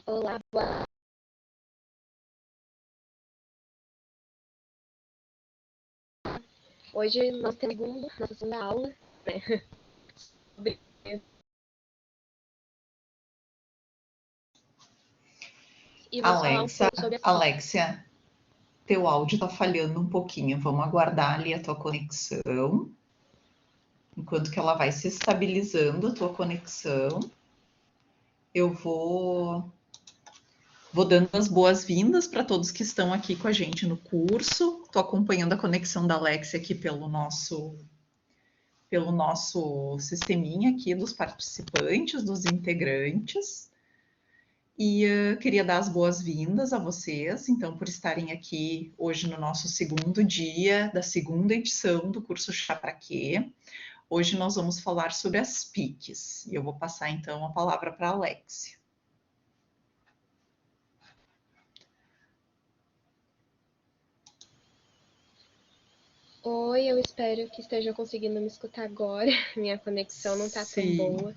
Olá, boa. Hoje nós temos nossa segunda aula, né? Sobre- E vamos falar um pouco sobre as Alexia, teu áudio está falhando um pouquinho. Vamos aguardar ali a tua conexão. Enquanto que ela vai se estabilizando, a tua conexão, eu vou dando as boas-vindas para todos que estão aqui com a gente no curso. Estou acompanhando a conexão da Alexia aqui pelo nosso sisteminha aqui dos participantes, dos integrantes. E queria dar as boas-vindas a vocês, então, por estarem aqui hoje no nosso segundo dia da segunda edição do curso Chá Pra Quê. Hoje nós vamos falar sobre as PICs. E eu vou passar, então, a palavra para a Alexia. Oi, eu espero que esteja conseguindo me escutar agora. Minha conexão não tá tão boa.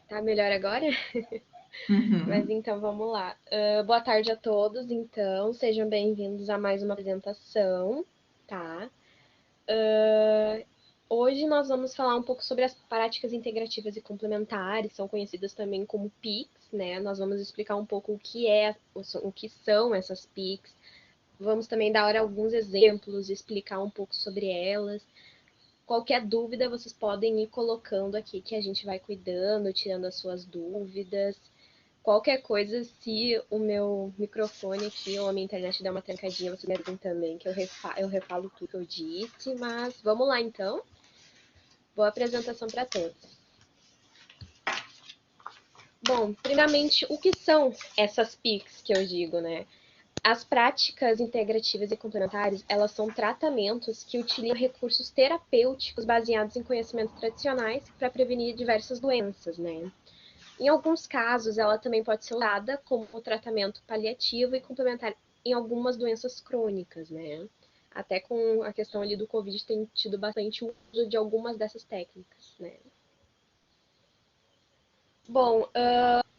Tá melhor agora? Mas então vamos lá. Boa tarde a todos, então. Sejam bem-vindos a mais uma apresentação, tá? Hoje nós vamos falar um pouco sobre as práticas integrativas e complementares, são conhecidas também como PICs, né? Nós vamos explicar um pouco o que são essas PICs. Vamos também dar alguns exemplos, explicar um pouco sobre elas. Qualquer dúvida, vocês podem ir colocando aqui que a gente vai cuidando, tirando as suas dúvidas. Qualquer coisa, se o meu microfone aqui ou a minha internet der uma trancadinha, vocês me avisem também, que eu refalo tudo que eu disse. Mas vamos lá, então. Boa apresentação para todos. Bom, primeiramente, o que são essas PICs que eu digo, né? As práticas integrativas e complementares, elas são tratamentos que utilizam recursos terapêuticos baseados em conhecimentos tradicionais para prevenir diversas doenças, né? Em alguns casos, ela também pode ser usada como tratamento paliativo e complementar em algumas doenças crônicas, né? Até com a questão ali do Covid tem tido bastante uso de algumas dessas técnicas, né? Bom,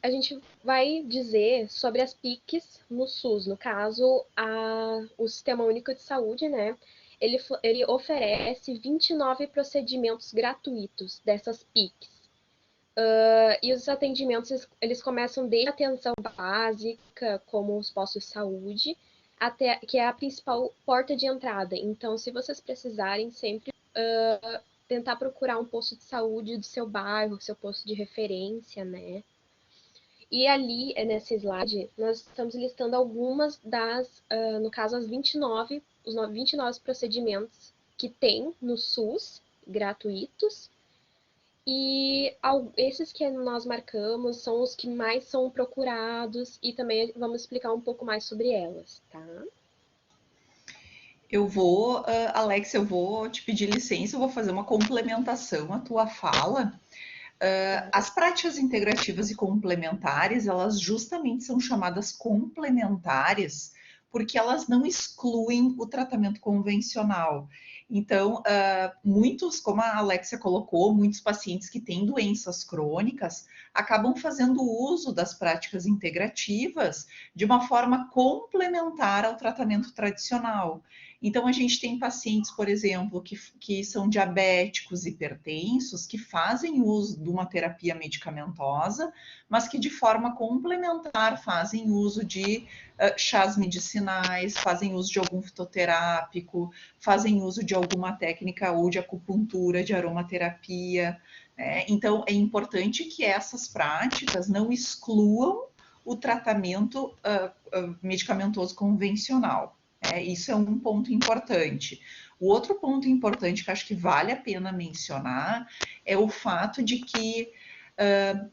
a gente vai dizer sobre as PICs no SUS, no caso, o Sistema Único de Saúde, né? Ele oferece 29 procedimentos gratuitos dessas PICs. E os atendimentos, eles começam desde a atenção básica, como os postos de saúde, até que é a principal porta de entrada. Então, se vocês precisarem, sempre tentar procurar um posto de saúde do seu bairro, seu posto de referência, né? E ali, nesse slide, nós estamos listando algumas no caso, os 29 procedimentos que tem no SUS, gratuitos, e esses que nós marcamos são os que mais são procurados e também vamos explicar um pouco mais sobre elas, tá? Alex, eu vou te pedir licença, eu vou fazer uma complementação à tua fala. As práticas integrativas e complementares, elas justamente são chamadas complementares porque elas não excluem o tratamento convencional. Então, como a Alexia colocou, muitos pacientes que têm doenças crônicas acabam fazendo uso das práticas integrativas de uma forma complementar ao tratamento tradicional. Então, a gente tem pacientes, por exemplo, que são diabéticos, hipertensos, que fazem uso de uma terapia medicamentosa, mas que de forma complementar fazem uso de chás medicinais, fazem uso de algum fitoterápico, fazem uso de alguma técnica ou de acupuntura, de aromaterapia. Né? Então, é importante que essas práticas não excluam o tratamento medicamentoso convencional. Isso é um ponto importante. O outro ponto importante que acho que vale a pena mencionar é o fato de que,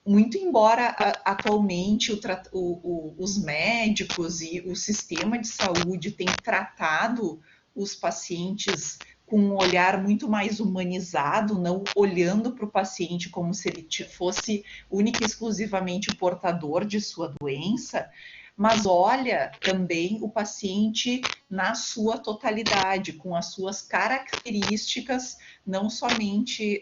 muito embora atualmente os médicos e o sistema de saúde tenham tratado os pacientes com um olhar muito mais humanizado, não olhando para o paciente como se ele fosse única e exclusivamente o portador de sua doença, mas olha também o paciente na sua totalidade, com as suas características, não somente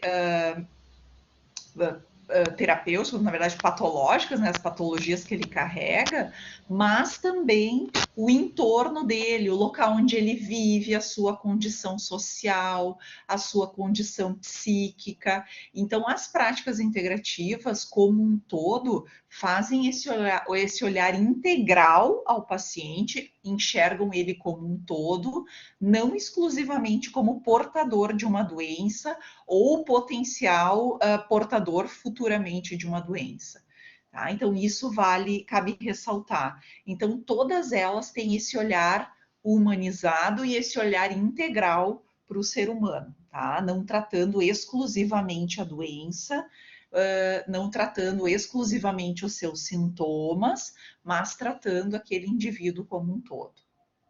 terapêuticas, na verdade patológicas, né, as patologias que ele carrega, mas também o entorno dele, o local onde ele vive, a sua condição social, a sua condição psíquica. Então, as práticas integrativas, como um todo, fazem esse olhar integral ao paciente, enxergam ele como um todo, não exclusivamente como portador de uma doença ou potencial portador futuramente de uma doença. Tá? Então, isso cabe ressaltar. Então, todas elas têm esse olhar humanizado e esse olhar integral para o ser humano, tá? Não tratando exclusivamente a doença, não tratando exclusivamente os seus sintomas, mas tratando aquele indivíduo como um todo.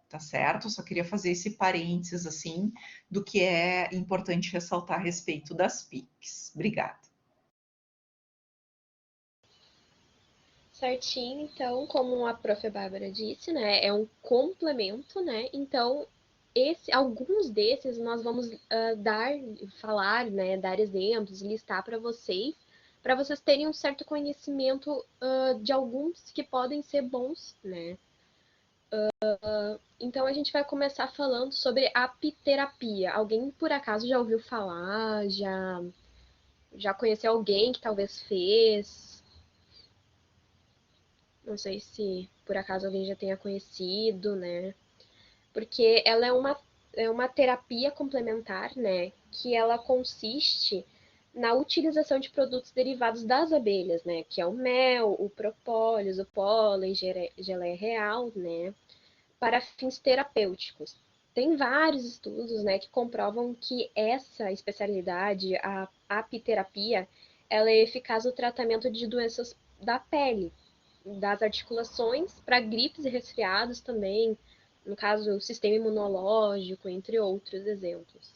Tá certo? Só queria fazer esse parênteses assim do que é importante ressaltar a respeito das PICs. Obrigada. Certinho, então, como a prof. Bárbara disse, né, é um complemento, né? Então, alguns desses nós vamos falar, né, dar exemplos, listar para vocês terem um certo conhecimento de alguns que podem ser bons, né? Então, a gente vai começar falando sobre a apiterapia. Alguém, por acaso, já ouviu falar? Já conheceu alguém que talvez fez? Não sei se por acaso alguém já tenha conhecido, né? Porque ela é uma terapia complementar, né? Que ela consiste na utilização de produtos derivados das abelhas, né? Que é o mel, o propólis, o pólen, geleia real, né? Para fins terapêuticos. Tem vários estudos, né, que comprovam que essa especialidade, a apiterapia, ela é eficaz no tratamento de doenças da pele, das articulações, para gripes e resfriados também, no caso, o sistema imunológico, entre outros exemplos.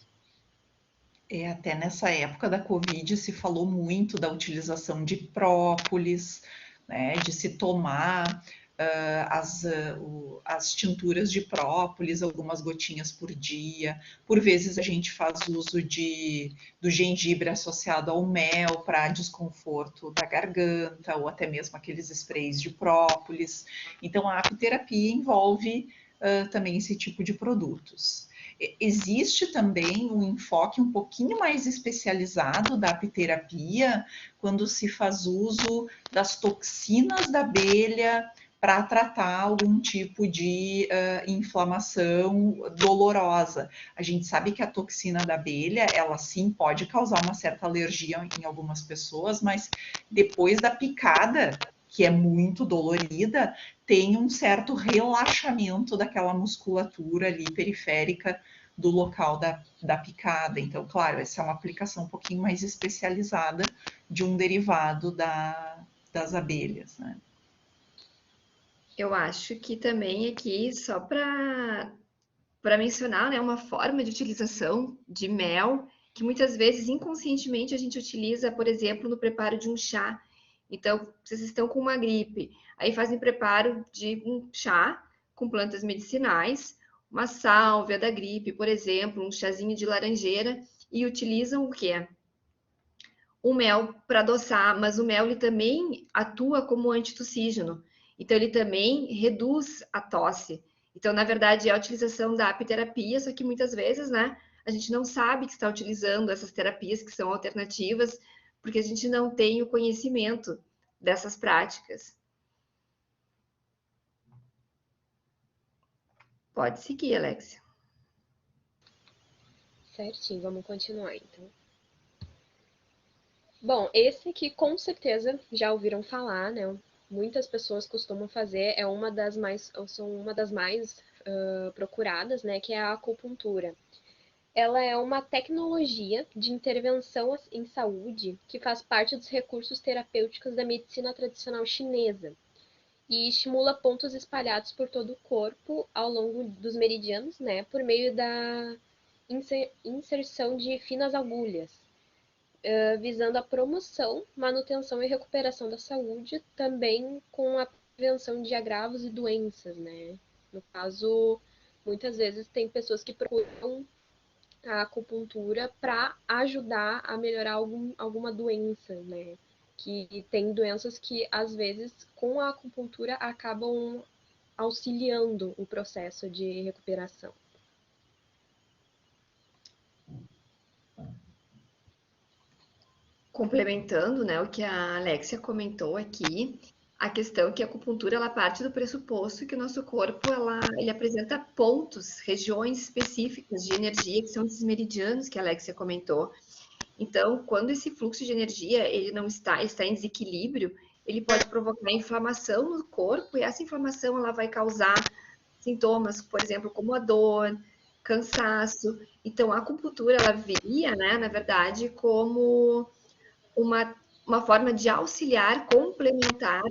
Até nessa época da Covid se falou muito da utilização de própolis, né, de se tomar as tinturas de própolis, algumas gotinhas por dia. Por vezes a gente faz uso do gengibre associado ao mel para desconforto da garganta, ou até mesmo aqueles sprays de própolis. Então a apiterapia envolve também esse tipo de produtos. Existe também um enfoque um pouquinho mais especializado da apiterapia, quando se faz uso das toxinas da abelha para tratar algum tipo de inflamação dolorosa. A gente sabe que a toxina da abelha, ela sim pode causar uma certa alergia em algumas pessoas, mas depois da picada, que é muito dolorida, tem um certo relaxamento daquela musculatura ali periférica do local da picada. Então, claro, essa é uma aplicação um pouquinho mais especializada de um derivado das abelhas, né? Eu acho que também aqui, só para mencionar, né, uma forma de utilização de mel, que muitas vezes inconscientemente a gente utiliza, por exemplo, no preparo de um chá. Então, vocês estão com uma gripe, aí fazem preparo de um chá com plantas medicinais, uma sálvia da gripe, por exemplo, um chazinho de laranjeira, e utilizam o quê? O mel para adoçar, mas o mel ele também atua como antitussígeno. Então ele também reduz a tosse. Então, na verdade, é a utilização da apiterapia, só que muitas vezes, né, a gente não sabe que está utilizando essas terapias que são alternativas, porque a gente não tem o conhecimento dessas práticas. Pode seguir, Alexia. Certinho, vamos continuar então. Bom, esse aqui com certeza já ouviram falar, né? Muitas pessoas costumam fazer, são uma das mais procuradas, né? Que é a acupuntura. Ela é uma tecnologia de intervenção em saúde que faz parte dos recursos terapêuticos da medicina tradicional chinesa e estimula pontos espalhados por todo o corpo ao longo dos meridianos, né? Por meio da inserção de finas agulhas visando a promoção, manutenção e recuperação da saúde, também com a prevenção de agravos e doenças, né? No caso, muitas vezes tem pessoas que procuram a acupuntura para ajudar a melhorar alguma doença, né? que tem doenças que, às vezes, com a acupuntura, acabam auxiliando o processo de recuperação. Complementando, né, o que a Alexia comentou aqui, a questão que a acupuntura ela parte do pressuposto que o nosso corpo ele apresenta pontos, regiões específicas de energia, que são esses meridianos que a Alexia comentou. Então, quando esse fluxo de energia ele não está em desequilíbrio, ele pode provocar inflamação no corpo e essa inflamação ela vai causar sintomas, por exemplo, como a dor, cansaço. Então, a acupuntura ela viria, né, na verdade, como uma forma de auxiliar, complementar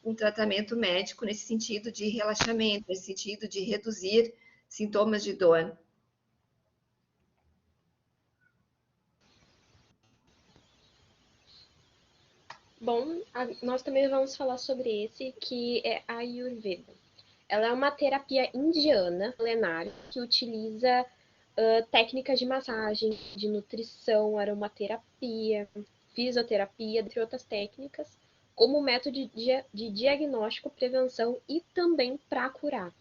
um tratamento médico nesse sentido de relaxamento, nesse sentido de reduzir sintomas de dor. Bom, nós também vamos falar sobre esse, que é a Ayurveda. Ela é uma terapia indiana milenar que utiliza técnicas de massagem, de nutrição, aromaterapia, fisioterapia, entre outras técnicas, como método de diagnóstico, prevenção e também para curar.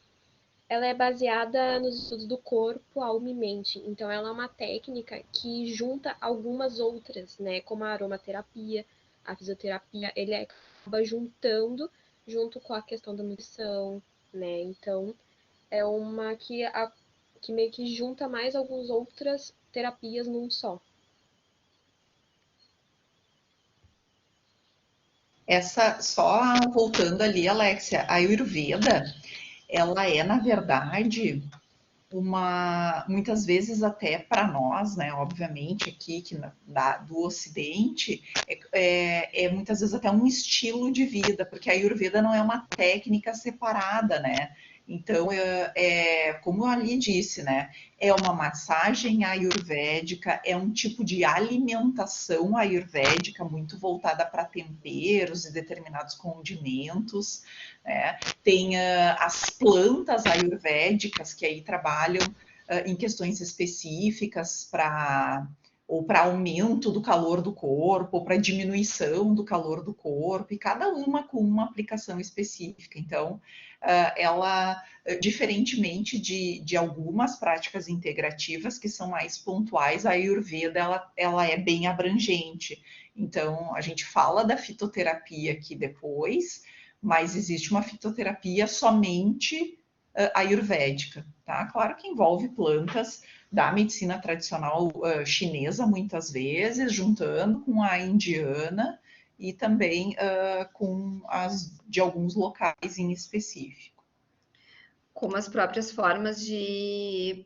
Ela é baseada nos estudos do corpo, alma e mente. Então, ela é uma técnica que junta algumas outras, né, como a aromaterapia, a fisioterapia. Ele acaba juntando junto com a questão da nutrição, né? Então, é uma que meio que junta mais algumas outras terapias num só. Só voltando ali, Alexia, a Ayurveda, ela é, na verdade, muitas vezes até para nós, né, obviamente aqui do Ocidente, muitas vezes até um estilo de vida, porque a Ayurveda não é uma técnica separada, né? Então, como a Ali disse, né? É uma massagem ayurvédica, é um tipo de alimentação ayurvédica muito voltada para temperos e determinados condimentos, né? Tem as plantas ayurvédicas que aí trabalham em questões específicas ou para aumento do calor do corpo, ou para diminuição do calor do corpo, e cada uma com uma aplicação específica. Então, ela, diferentemente de algumas práticas integrativas que são mais pontuais, a Ayurveda ela é bem abrangente. Então, a gente fala da fitoterapia aqui depois, mas existe uma fitoterapia somente ayurvédica, tá? Claro que envolve plantas da medicina tradicional chinesa, muitas vezes, juntando com a indiana e também com as de alguns locais em específico. Como as próprias formas de.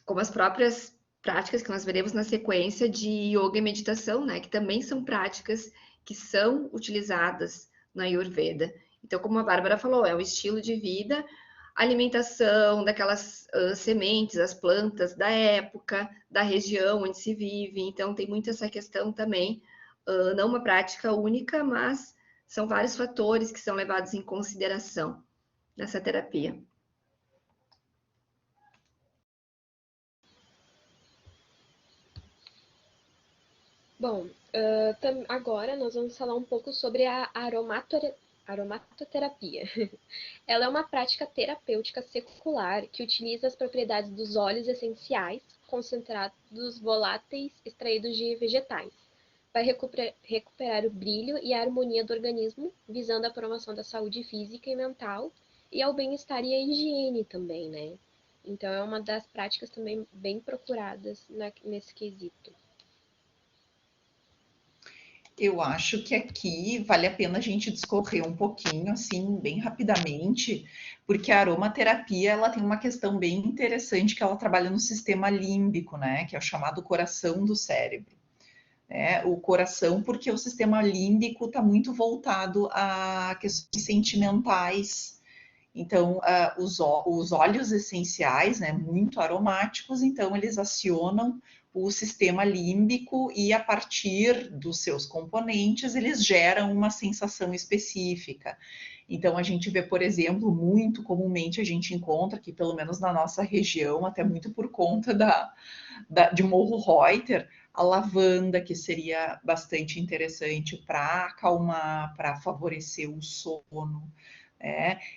Como as próprias práticas que nós veremos na sequência de yoga e meditação, né? Que também são práticas que são utilizadas na Ayurveda. Então, como a Bárbara falou, é um estilo de vida, alimentação daquelas sementes, as plantas da época, da região onde se vive. Então, tem muito essa questão também, não uma prática única, mas são vários fatores que são levados em consideração nessa terapia. Bom, agora nós vamos falar um pouco sobre a aromatoterapia. Ela é uma prática terapêutica secular que utiliza as propriedades dos óleos essenciais concentrados voláteis extraídos de vegetais para recuperar o brilho e a harmonia do organismo, visando a promoção da saúde física e mental e ao bem-estar e à higiene também, né? Então é uma das práticas também bem procuradas nesse quesito. Eu acho que aqui vale a pena a gente discorrer um pouquinho, assim, bem rapidamente, porque a aromaterapia ela tem uma questão bem interessante que ela trabalha no sistema límbico, né? Que é o chamado coração do cérebro. O coração, porque o sistema límbico está muito voltado a questões sentimentais. Então, os óleos essenciais, né, muito aromáticos, então eles acionam o sistema límbico e a partir dos seus componentes eles geram uma sensação específica. Então a gente vê, por exemplo, muito comumente a gente encontra aqui, pelo menos na nossa região, até muito por conta de Morro Reuter, a lavanda, que seria bastante interessante para acalmar, para favorecer o sono.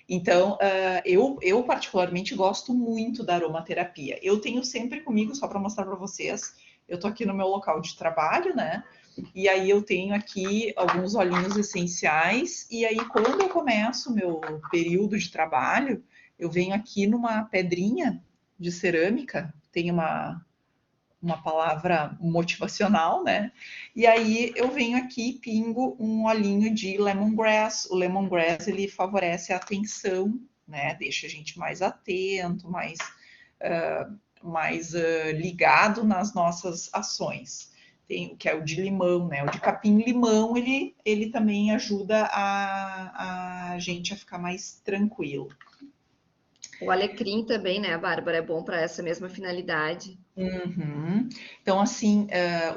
Então, eu particularmente gosto muito da aromaterapia. Eu tenho sempre comigo, só para mostrar para vocês, eu estou aqui no meu local de trabalho, né? E aí eu tenho aqui alguns olhinhos essenciais, e aí quando eu começo o meu período de trabalho, eu venho aqui numa pedrinha de cerâmica, tem uma palavra motivacional, né? E aí eu venho aqui e pingo um olhinho de lemongrass. O lemongrass, ele favorece a atenção, né? Deixa a gente mais atento, mais ligado nas nossas ações. Tem o que é o de limão, né? O de capim-limão, ele também ajuda a gente a ficar mais tranquilo. O alecrim também, né, Bárbara, é bom para essa mesma finalidade. Uhum. Então, assim,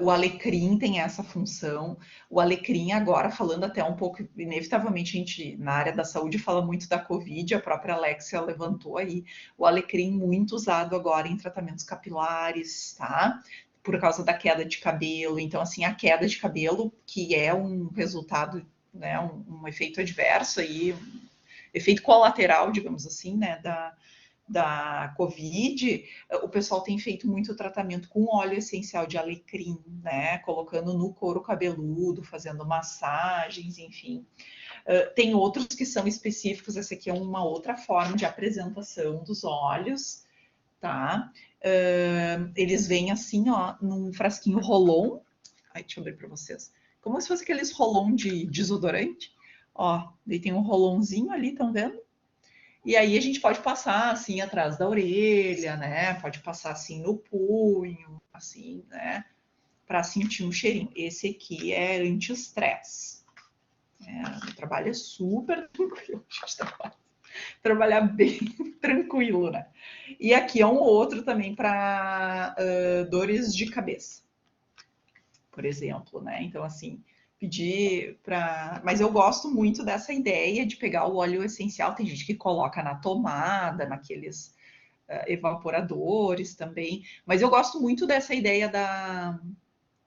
o alecrim tem essa função. O alecrim, agora, falando até um pouco, inevitavelmente, a gente, na área da saúde, fala muito da Covid, a própria Alexia levantou aí o alecrim muito usado agora em tratamentos capilares, tá? Por causa da queda de cabelo. Então, assim, a queda de cabelo, que é um resultado, né, um efeito adverso aí, efeito colateral, digamos assim, né, da Covid, o pessoal tem feito muito tratamento com óleo essencial de alecrim, né? Colocando no couro cabeludo, fazendo massagens, enfim. Tem outros que são específicos, essa aqui é uma outra forma de apresentação dos óleos, tá? Eles vêm assim, ó, num frasquinho Rolon. Ai, deixa eu abrir para vocês. Como se fosse aqueles Rolon de desodorante. Ó, daí tem um rolãozinho ali, estão vendo? E aí a gente pode passar assim atrás da orelha, né? Pode passar assim no punho, assim, né? Para sentir um cheirinho. Esse aqui é anti-estresse. O trabalho é super tranquilo. A gente trabalhar bem tranquilo, né? E aqui é um outro também para dores de cabeça, por exemplo, né? Então, assim, pedir para. Mas eu gosto muito dessa ideia de pegar o óleo essencial. Tem gente que coloca na tomada, naqueles evaporadores também. Mas eu gosto muito dessa ideia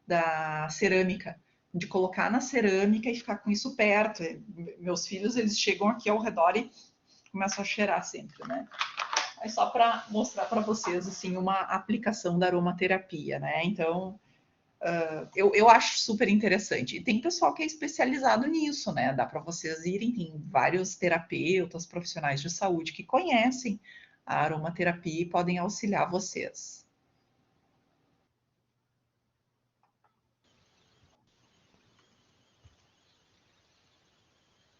da cerâmica, de colocar na cerâmica e ficar com isso perto. Meus filhos, eles chegam aqui ao redor e começam a cheirar sempre, né? É só para mostrar para vocês assim uma aplicação da aromaterapia, né? Então, eu acho super interessante. E tem pessoal que é especializado nisso, né? Dá para vocês irem, tem vários terapeutas, profissionais de saúde que conhecem a aromaterapia e podem auxiliar vocês.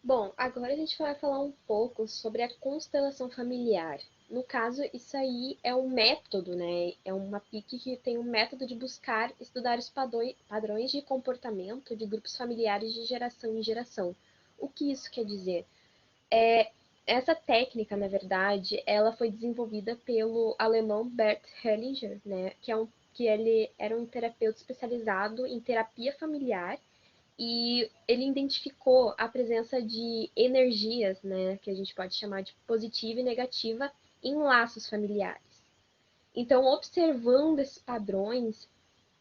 Bom, agora a gente vai falar um pouco sobre a constelação familiar. No caso, isso aí é um método, né? É uma PIC que tem um método de buscar estudar os padrões de comportamento de grupos familiares de geração em geração. O que isso quer dizer? Essa técnica, na verdade, ela foi desenvolvida pelo alemão Bert Hellinger, né? Que ele era um terapeuta especializado em terapia familiar e ele identificou a presença de energias, né, que a gente pode chamar de positiva e negativa, em laços familiares. Então, observando esses padrões,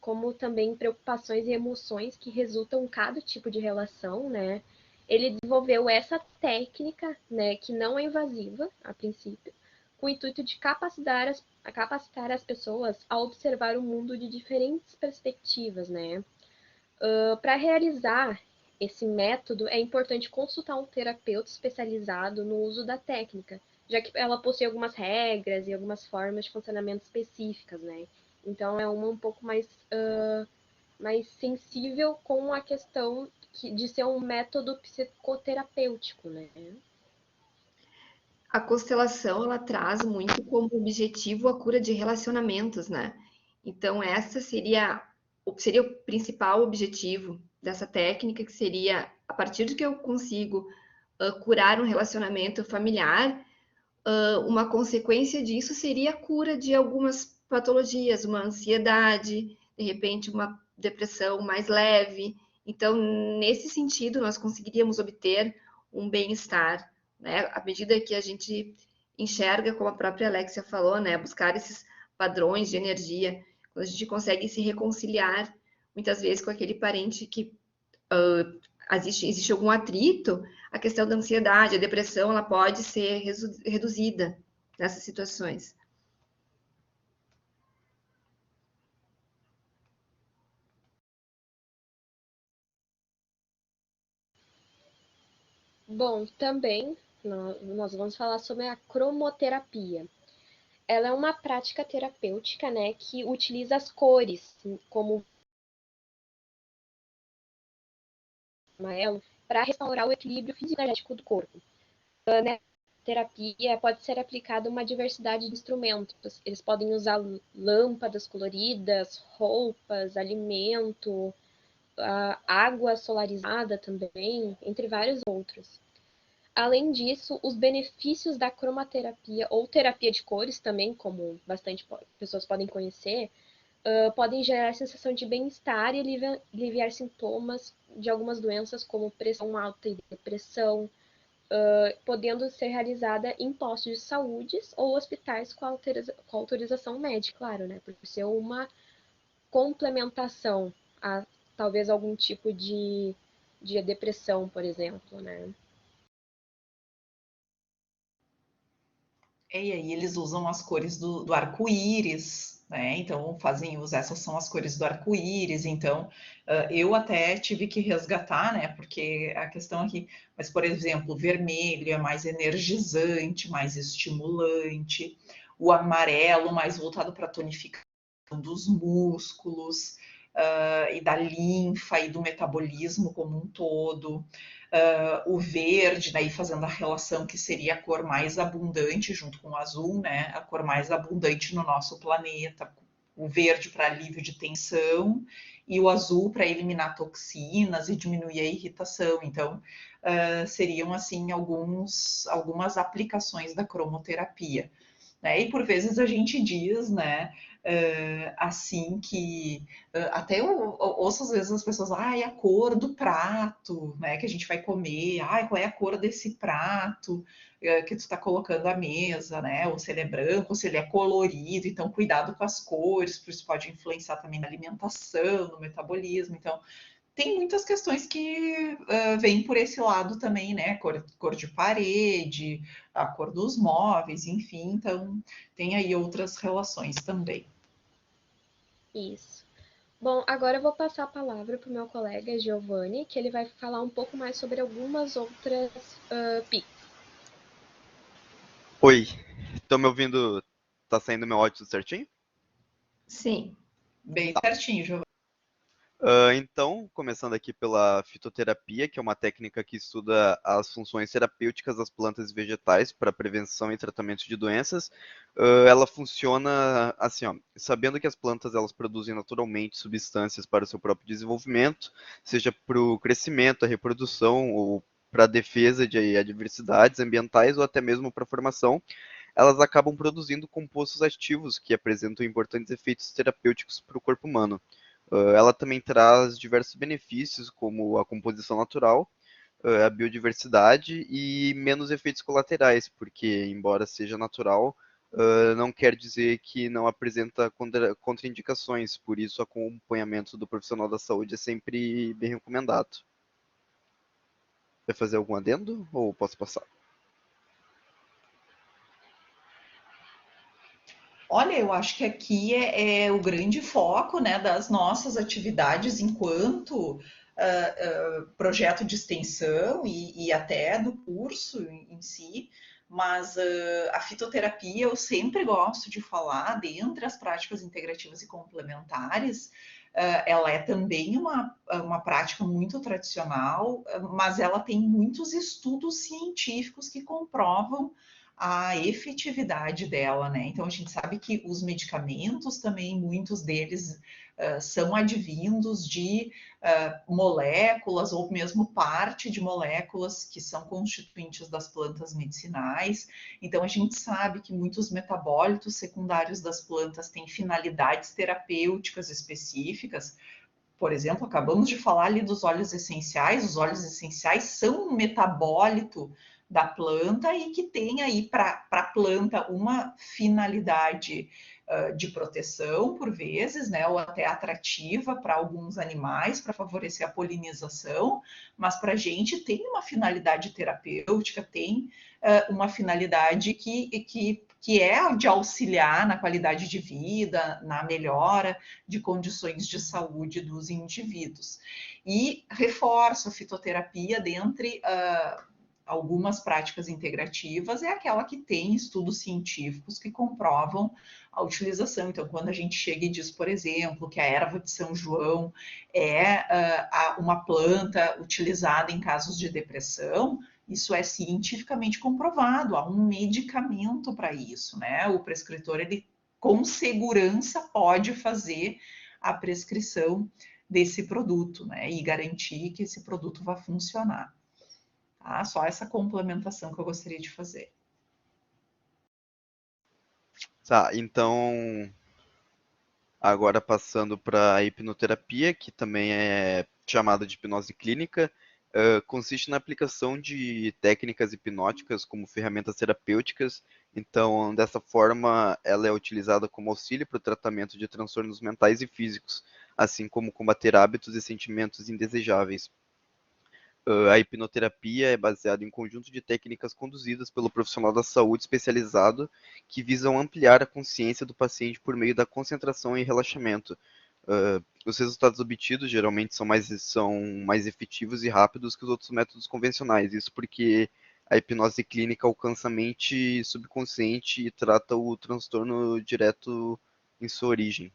como também preocupações e emoções que resultam em cada tipo de relação, né, ele desenvolveu essa técnica, né, que não é invasiva, a princípio, com o intuito de capacitar as pessoas a observar o mundo de diferentes perspectivas, né? Para realizar esse método, é importante consultar um terapeuta especializado no uso da técnica, já que ela possui algumas regras e algumas formas de funcionamento específicas, né? Então, é uma um pouco mais sensível com a questão de ser um método psicoterapêutico, né? A constelação, ela traz muito como objetivo a cura de relacionamentos, né? Então, essa seria o principal objetivo dessa técnica, que seria, a partir de que eu consigo curar um relacionamento familiar, uma consequência disso seria a cura de algumas patologias, uma ansiedade, de repente uma depressão mais leve. Então, nesse sentido, nós conseguiríamos obter um bem-estar, né? À medida que a gente enxerga, como a própria Alexia falou, né? Buscar esses padrões de energia, quando a gente consegue se reconciliar muitas vezes com aquele parente que existe algum atrito, a questão da ansiedade, a depressão, ela pode ser reduzida nessas situações. Bom, também nós vamos falar sobre a cromoterapia. Ela é uma prática terapêutica, né, que utiliza as cores como amarelo para restaurar o equilíbrio físico e energético do corpo. Nessa terapia pode ser aplicada uma diversidade de instrumentos. Eles podem usar lâmpadas coloridas, roupas, alimento, água solarizada também, entre vários outros. Além disso, os benefícios da cromaterapia ou terapia de cores também, como bastante pessoas podem conhecer, podem gerar sensação de bem-estar e aliviar sintomas de algumas doenças como pressão alta e depressão, podendo ser realizada em postos de saúde ou hospitais com autorização médica, claro, né? Por ser uma complementação a talvez algum tipo de depressão, por exemplo, né? E aí eles usam as cores do arco-íris, né? Então fazem uso, essas são as cores do arco-íris. Então eu até tive que resgatar, né? Porque a questão aqui, mas por exemplo, o vermelho é mais energizante, mais estimulante, o amarelo mais voltado para a tonificação dos músculos, e da linfa e do metabolismo como um todo. O verde, daí fazendo a relação que seria a cor mais abundante junto com o azul, né? A cor mais abundante no nosso planeta. O verde para alívio de tensão e o azul para eliminar toxinas e diminuir a irritação. Então, seriam assim algumas aplicações da cromoterapia. Né? E por vezes a gente diz, né, assim que até eu ouço às vezes as pessoas, ai, a cor do prato, né, que a gente vai comer, ai, qual é a cor desse prato que tu está colocando à mesa, né, ou se ele é branco, ou se ele é colorido, então cuidado com as cores, porque isso pode influenciar também na alimentação, no metabolismo, então tem muitas questões que vêm por esse lado também, né? Cor de parede, a cor dos móveis, enfim. Então, tem aí outras relações também. Isso. Bom, agora eu vou passar a palavra para o meu colega Giovanni, que ele vai falar um pouco mais sobre algumas outras PICs. Oi, estão me ouvindo? Tá saindo meu áudio tudo certinho? Sim. Bem certinho, Giovanni. Então, começando aqui pela fitoterapia, que é uma técnica que estuda as funções terapêuticas das plantas e vegetais para prevenção e tratamento de doenças. Ela funciona assim, ó, sabendo que as plantas elas produzem naturalmente substâncias para o seu próprio desenvolvimento, seja para o crescimento, a reprodução ou para a defesa de adversidades ambientais ou até mesmo para a formação, elas acabam produzindo compostos ativos que apresentam importantes efeitos terapêuticos para o corpo humano. Ela também traz diversos benefícios, como a composição natural, a biodiversidade e menos efeitos colaterais, porque, embora seja natural, não quer dizer que não apresenta contraindicações, por isso o acompanhamento do profissional da saúde é sempre bem recomendado. Vai fazer algum adendo ou posso passar? Olha, eu acho que aqui é o grande foco, né, das nossas atividades enquanto projeto de extensão e até do curso em si, mas a fitoterapia eu sempre gosto de falar, dentre as práticas integrativas e complementares, ela é também uma prática muito tradicional, mas ela tem muitos estudos científicos que comprovam a efetividade dela, né? Então a gente sabe que os medicamentos também, muitos deles são advindos de moléculas ou mesmo parte de moléculas que são constituintes das plantas medicinais. Então a gente sabe que muitos metabólitos secundários das plantas têm finalidades terapêuticas específicas. Por exemplo, acabamos de falar ali dos óleos essenciais. Os óleos essenciais são um metabólito da planta e que tem aí para a planta uma finalidade de proteção, por vezes, né, ou até atrativa para alguns animais, para favorecer a polinização, mas para a gente tem uma finalidade terapêutica, tem uma finalidade que é de auxiliar na qualidade de vida, na melhora de condições de saúde dos indivíduos. E reforço a fitoterapia dentre algumas práticas integrativas, é aquela que tem estudos científicos que comprovam a utilização. Então, quando a gente chega e diz, por exemplo, que a erva de São João é uma planta utilizada em casos de depressão, isso é cientificamente comprovado, há um medicamento para isso, né? O prescritor, ele com segurança pode fazer a prescrição desse produto, né? E garantir que esse produto vai funcionar. Tá? Só essa complementação que eu gostaria de fazer. Tá, então, agora passando para a hipnoterapia, que também é chamada de hipnose clínica, consiste na aplicação de técnicas hipnóticas como ferramentas terapêuticas. Então, dessa forma, ela é utilizada como auxílio para o tratamento de transtornos mentais e físicos, assim como combater hábitos e sentimentos indesejáveis. A hipnoterapia é baseada em um conjunto de técnicas conduzidas pelo profissional da saúde especializado que visam ampliar a consciência do paciente por meio da concentração e relaxamento. Os resultados obtidos geralmente são mais efetivos e rápidos que os outros métodos convencionais. Isso porque a hipnose clínica alcança a mente subconsciente e trata o transtorno direto em sua origem.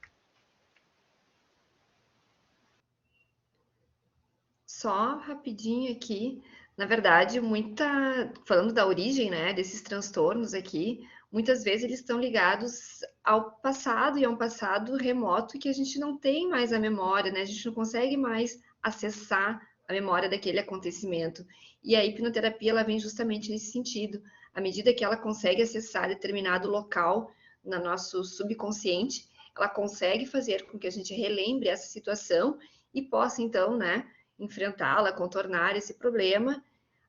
Só rapidinho aqui, na verdade, falando da origem, né, desses transtornos aqui, muitas vezes eles estão ligados ao passado e a um passado remoto que a gente não tem mais a memória, né? A gente não consegue mais acessar a memória daquele acontecimento. E a hipnoterapia ela vem justamente nesse sentido. À medida que ela consegue acessar determinado local no nosso subconsciente, ela consegue fazer com que a gente relembre essa situação e possa então, né, enfrentá-la, contornar esse problema,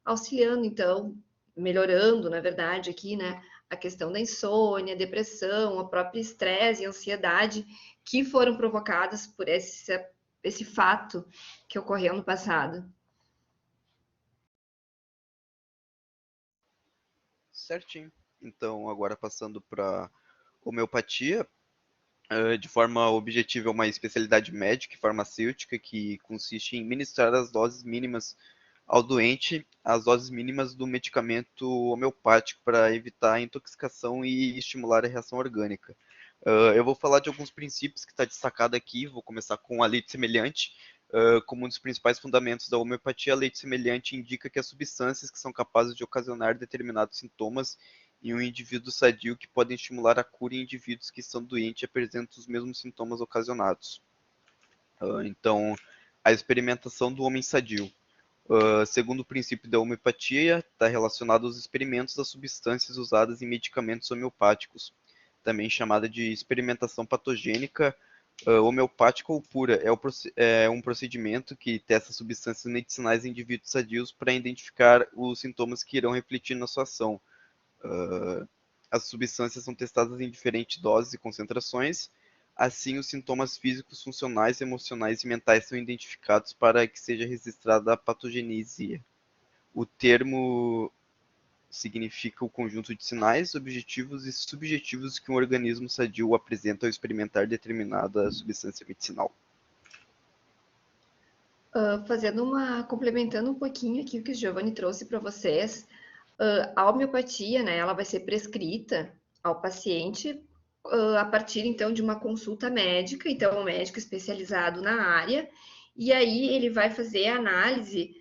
auxiliando, então, melhorando, na verdade, aqui, né, a questão da insônia, depressão, o próprio estresse e ansiedade que foram provocadas por esse fato que ocorreu no passado. Certinho. Então, agora passando para homeopatia, de forma objetiva, é uma especialidade médica e farmacêutica que consiste em ministrar as doses mínimas ao doente, as doses mínimas do medicamento homeopático para evitar a intoxicação e estimular a reação orgânica. Eu vou falar de alguns princípios que está destacado aqui, vou começar com a lei de semelhante. Como um dos principais fundamentos da homeopatia, a lei de semelhante indica que as substâncias que são capazes de ocasionar determinados sintomas em um indivíduo sadio que podem estimular a cura em indivíduos que estão doentes e apresentam os mesmos sintomas ocasionados. Então, a experimentação do homem sadio. Segundo o princípio da homeopatia, está relacionado aos experimentos das substâncias usadas em medicamentos homeopáticos, também chamada de experimentação patogênica homeopática ou pura. É um procedimento que testa substâncias medicinais em indivíduos sadios para identificar os sintomas que irão refletir na sua ação. As substâncias são testadas em diferentes doses e concentrações. Assim, os sintomas físicos, funcionais, emocionais e mentais são identificados para que seja registrada a patogenesia. O termo significa o conjunto de sinais, objetivos e subjetivos que um organismo sadio apresenta ao experimentar determinada substância medicinal. Complementando um pouquinho aqui o que o Giovanni trouxe para vocês, a homeopatia, né, ela vai ser prescrita ao paciente a partir, então, de uma consulta médica, então, um médico especializado na área, e aí ele vai fazer a análise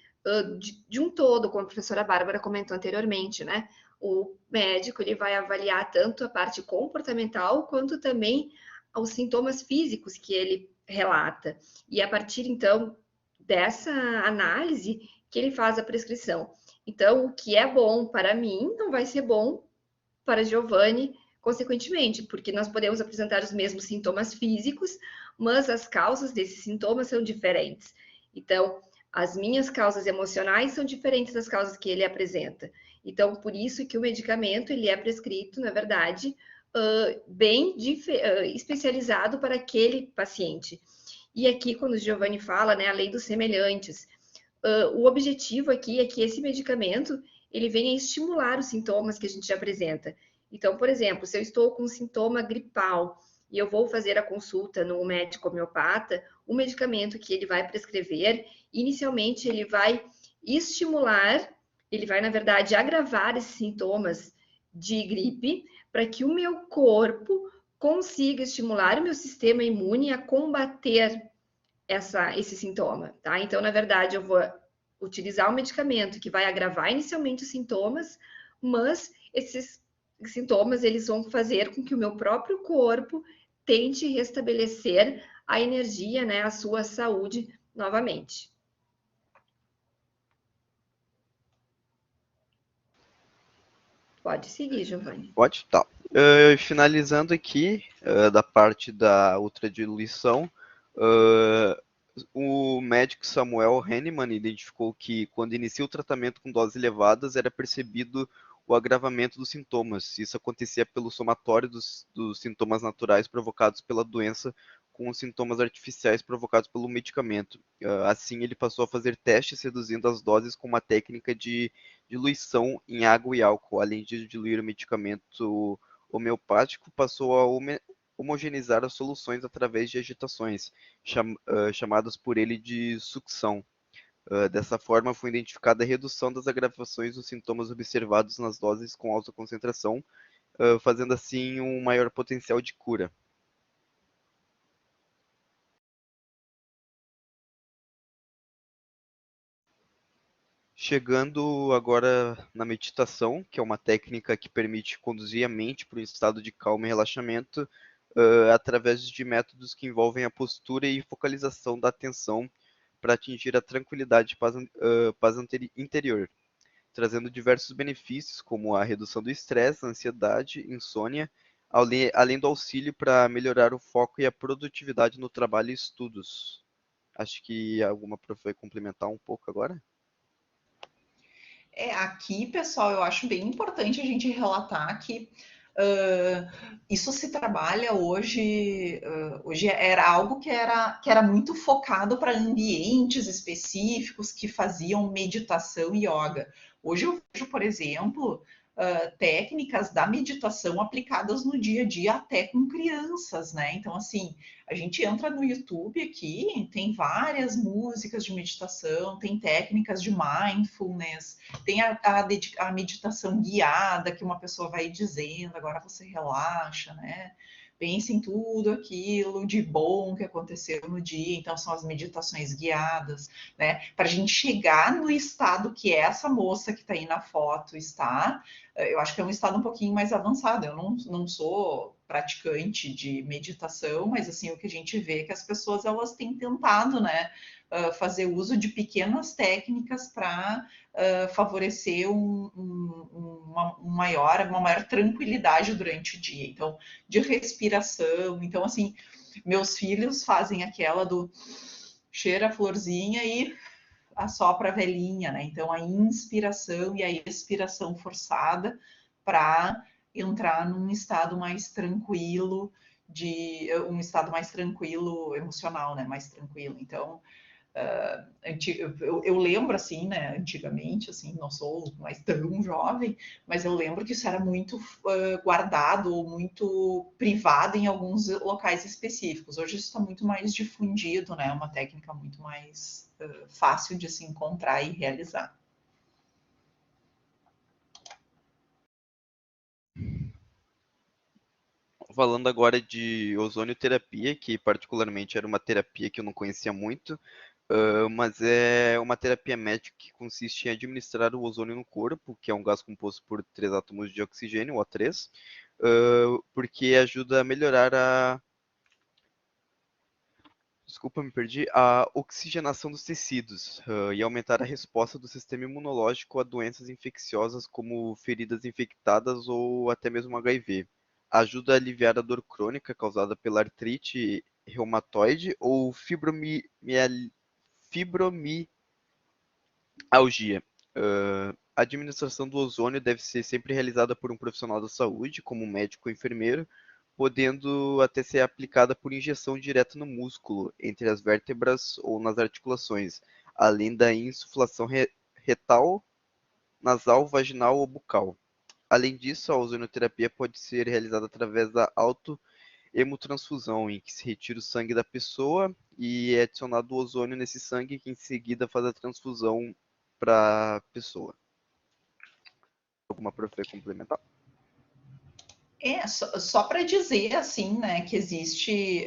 de um todo, como a professora Bárbara comentou anteriormente, né? O médico, ele vai avaliar tanto a parte comportamental, quanto também os sintomas físicos que ele relata. E a partir, então, dessa análise que ele faz a prescrição. Então, o que é bom para mim não vai ser bom para Giovanni, consequentemente, porque nós podemos apresentar os mesmos sintomas físicos, mas as causas desses sintomas são diferentes. Então, as minhas causas emocionais são diferentes das causas que ele apresenta. Então, por isso que o medicamento ele é prescrito, na verdade, bem especializado para aquele paciente. E aqui, quando o Giovanni fala, né, a lei dos semelhantes, o objetivo aqui é que esse medicamento ele venha estimular os sintomas que a gente apresenta. Então, por exemplo, se eu estou com um sintoma gripal e eu vou fazer a consulta no médico homeopata, o medicamento que ele vai prescrever, inicialmente ele vai estimular, ele vai, na verdade, agravar esses sintomas de gripe, para que o meu corpo consiga estimular o meu sistema imune a combater esse sintoma, tá? Então, na verdade, eu vou utilizar um medicamento que vai agravar inicialmente os sintomas, mas esses sintomas eles vão fazer com que o meu próprio corpo tente restabelecer a energia, né, a sua saúde novamente. Pode seguir, Giovanni. Pode? Tá. Finalizando aqui, da parte da ultradiluição, o médico Samuel Hahnemann identificou que quando inicia o tratamento com doses elevadas, era percebido o agravamento dos sintomas. Isso acontecia pelo somatório dos sintomas naturais provocados pela doença com os sintomas artificiais provocados pelo medicamento. Assim, ele passou a fazer testes reduzindo as doses com uma técnica de diluição em água e álcool. Além de diluir o medicamento homeopático, passou a homogeneizar as soluções através de agitações, chamadas por ele de sucção. Dessa forma, foi identificada a redução das agravações dos sintomas observados nas doses com alta concentração, fazendo assim um maior potencial de cura. Chegando agora na meditação, que é uma técnica que permite conduzir a mente para um estado de calma e relaxamento, através de métodos que envolvem a postura e focalização da atenção para atingir a tranquilidade e paz interior, trazendo diversos benefícios, como a redução do estresse, ansiedade, insônia, além do auxílio para melhorar o foco e a produtividade no trabalho e estudos. Acho que alguma prof vai complementar um pouco agora? Aqui, pessoal, eu acho bem importante a gente relatar que isso se trabalha hoje. Hoje era algo que era muito focado para ambientes específicos que faziam meditação e yoga. Hoje eu vejo, por exemplo, técnicas da meditação aplicadas no dia a dia até com crianças, né? Então, assim, a gente entra no YouTube aqui, tem várias músicas de meditação, tem técnicas de mindfulness, tem a meditação guiada, que uma pessoa vai dizendo, agora você relaxa, né? Pense em tudo aquilo de bom que aconteceu no dia. Então, são as meditações guiadas, né? Para a gente chegar no estado que essa moça que está aí na foto está, eu acho que é um estado um pouquinho mais avançado. Eu não sou praticante de meditação, mas assim, o que a gente vê é que as pessoas elas têm tentado, né, fazer uso de pequenas técnicas para favorecer uma maior tranquilidade durante o dia. Então, de respiração. Então, assim, meus filhos fazem aquela do cheira a florzinha e assopra a velhinha, né? Então, a inspiração e a expiração forçada para entrar num estado mais tranquilo, um estado mais tranquilo emocional, né? Mais tranquilo. Então, eu lembro assim, né, antigamente, assim, não sou mais tão jovem, mas eu lembro que isso era muito guardado ou muito privado em alguns locais específicos. Hoje isso está muito mais difundido, né, uma técnica muito mais fácil de se encontrar e realizar. Falando agora de ozonioterapia, que particularmente era uma terapia que eu não conhecia muito, mas é uma terapia médica que consiste em administrar o ozônio no corpo, que é um gás composto por 3 átomos de oxigênio, O3, porque ajuda a melhorar desculpa, me perdi, a oxigenação dos tecidos, e aumentar a resposta do sistema imunológico a doenças infecciosas como feridas infectadas ou até mesmo HIV. Ajuda a aliviar a dor crônica causada pela artrite reumatoide ou fibromialgia. A administração do ozônio deve ser sempre realizada por um profissional da saúde, como um médico ou enfermeiro, podendo até ser aplicada por injeção direta no músculo, entre as vértebras ou nas articulações, além da insuflação retal, nasal, vaginal ou bucal. Além disso, a ozonioterapia pode ser realizada através da autohemotransfusão, em que se retira o sangue da pessoa e é adicionado o ozônio nesse sangue, que em seguida faz a transfusão para a pessoa. Alguma profe complementar? Só para dizer assim, né, que existe.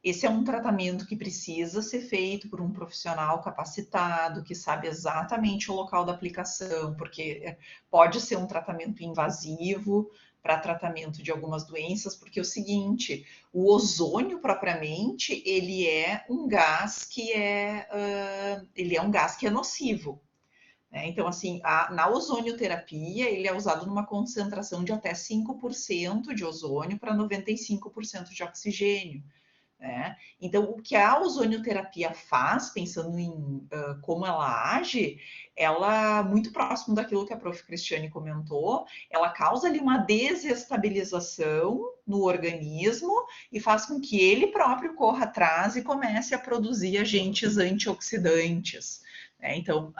Esse é um tratamento que precisa ser feito por um profissional capacitado, que sabe exatamente o local da aplicação, porque pode ser um tratamento invasivo para tratamento de algumas doenças, porque é o seguinte, o ozônio propriamente, ele é um gás que é nocivo. Então, assim, na ozonioterapia, ele é usado numa concentração de até 5% de ozônio para 95% de oxigênio. Né? Então, o que a ozonioterapia faz, pensando em como ela age, ela, muito próximo daquilo que a prof. Cristiane comentou, ela causa ali uma desestabilização no organismo e faz com que ele próprio corra atrás e comece a produzir agentes antioxidantes. Então,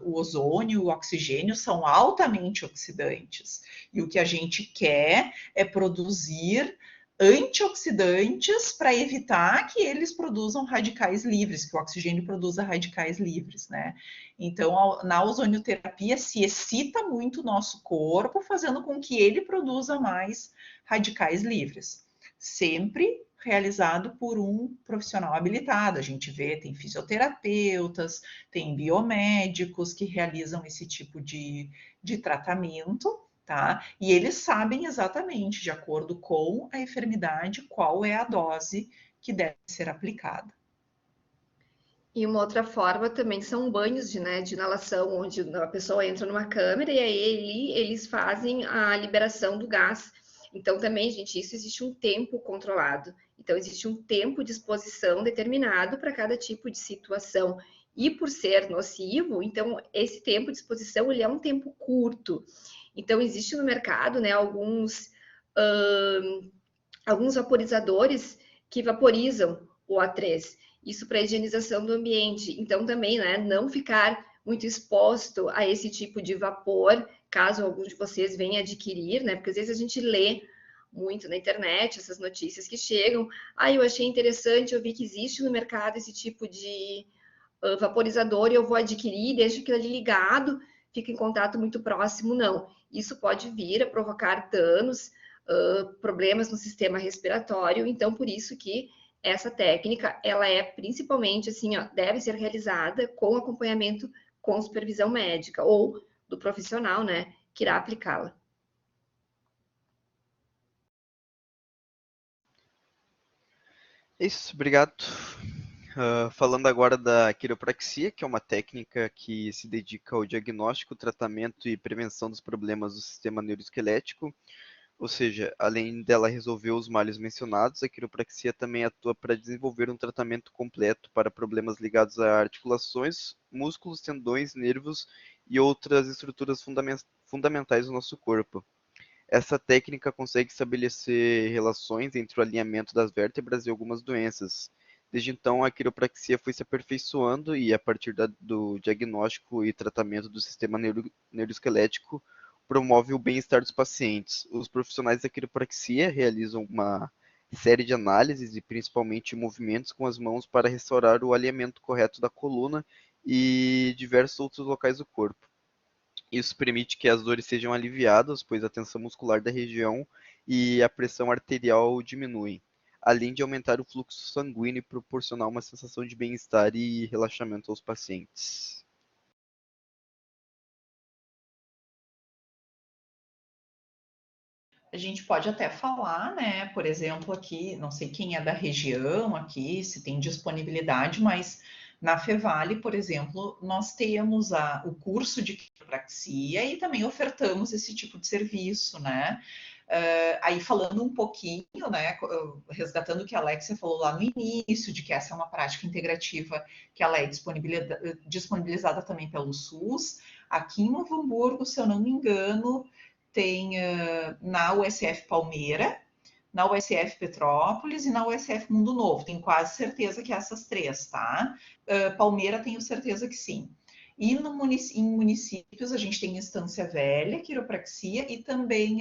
o ozônio e o oxigênio são altamente oxidantes. E o que a gente quer é produzir antioxidantes para evitar que eles produzam radicais livres, que o oxigênio produza radicais livres, né? Então, na ozonioterapia se excita muito o nosso corpo, fazendo com que ele produza mais radicais livres. Sempre realizado por um profissional habilitado. A gente vê, tem fisioterapeutas, tem biomédicos que realizam esse tipo de tratamento, tá? E eles sabem exatamente, de acordo com a enfermidade, qual é a dose que deve ser aplicada. E uma outra forma também são banhos de inalação, onde a pessoa entra numa câmera e aí eles fazem a liberação do gás. Então, também, gente, isso existe um tempo controlado. Então, existe um tempo de exposição determinado para cada tipo de situação. E por ser nocivo, então, esse tempo de exposição ele é um tempo curto. Então, existe no mercado, né, alguns vaporizadores que vaporizam o A3. Isso para higienização do ambiente. Então, também, né, não ficar muito exposto a esse tipo de vapor, caso algum de vocês venha adquirir, né? Porque às vezes a gente lê muito na internet essas notícias que chegam. Eu achei interessante, eu vi que existe no mercado esse tipo de vaporizador e eu vou adquirir, deixo aquilo ali ligado, fica em contato muito próximo, não. Isso pode vir a provocar danos, problemas no sistema respiratório, então por isso que essa técnica, ela é principalmente assim, deve ser realizada com acompanhamento com supervisão médica ou do profissional, né, que irá aplicá-la. Isso, obrigado. Falando agora da quiropraxia, que é uma técnica que se dedica ao diagnóstico, tratamento e prevenção dos problemas do sistema neuroesquelético. Ou seja, além dela resolver os males mencionados, a quiropraxia também atua para desenvolver um tratamento completo para problemas ligados a articulações, músculos, tendões, nervos e outras estruturas fundamentais do nosso corpo. Essa técnica consegue estabelecer relações entre o alinhamento das vértebras e algumas doenças. Desde então, a quiropraxia foi se aperfeiçoando e, a partir do diagnóstico e tratamento do sistema neuroesquelético, promove o bem-estar dos pacientes. Os profissionais da quiropraxia realizam uma série de análises e principalmente movimentos com as mãos para restaurar o alinhamento correto da coluna e diversos outros locais do corpo. Isso permite que as dores sejam aliviadas, pois a tensão muscular da região e a pressão arterial diminuem, além de aumentar o fluxo sanguíneo e proporcionar uma sensação de bem-estar e relaxamento aos pacientes. A gente pode até falar, né? Por exemplo, aqui, não sei quem é da região aqui, se tem disponibilidade, mas na Fevale, por exemplo, nós temos o curso de quiropraxia e também ofertamos esse tipo de serviço, né? Aí falando um pouquinho, né, resgatando o que a Alexia falou lá no início, de que essa é uma prática integrativa que ela é disponibilizada também pelo SUS, Aqui em Novo Hamburgo, se eu não me engano, tem na USF Palmeira, na USF Petrópolis e na USF Mundo Novo. Tenho quase certeza que essas 3, tá? Palmeira tenho certeza que sim. E em municípios a gente tem Estância Velha, Quiropraxia e também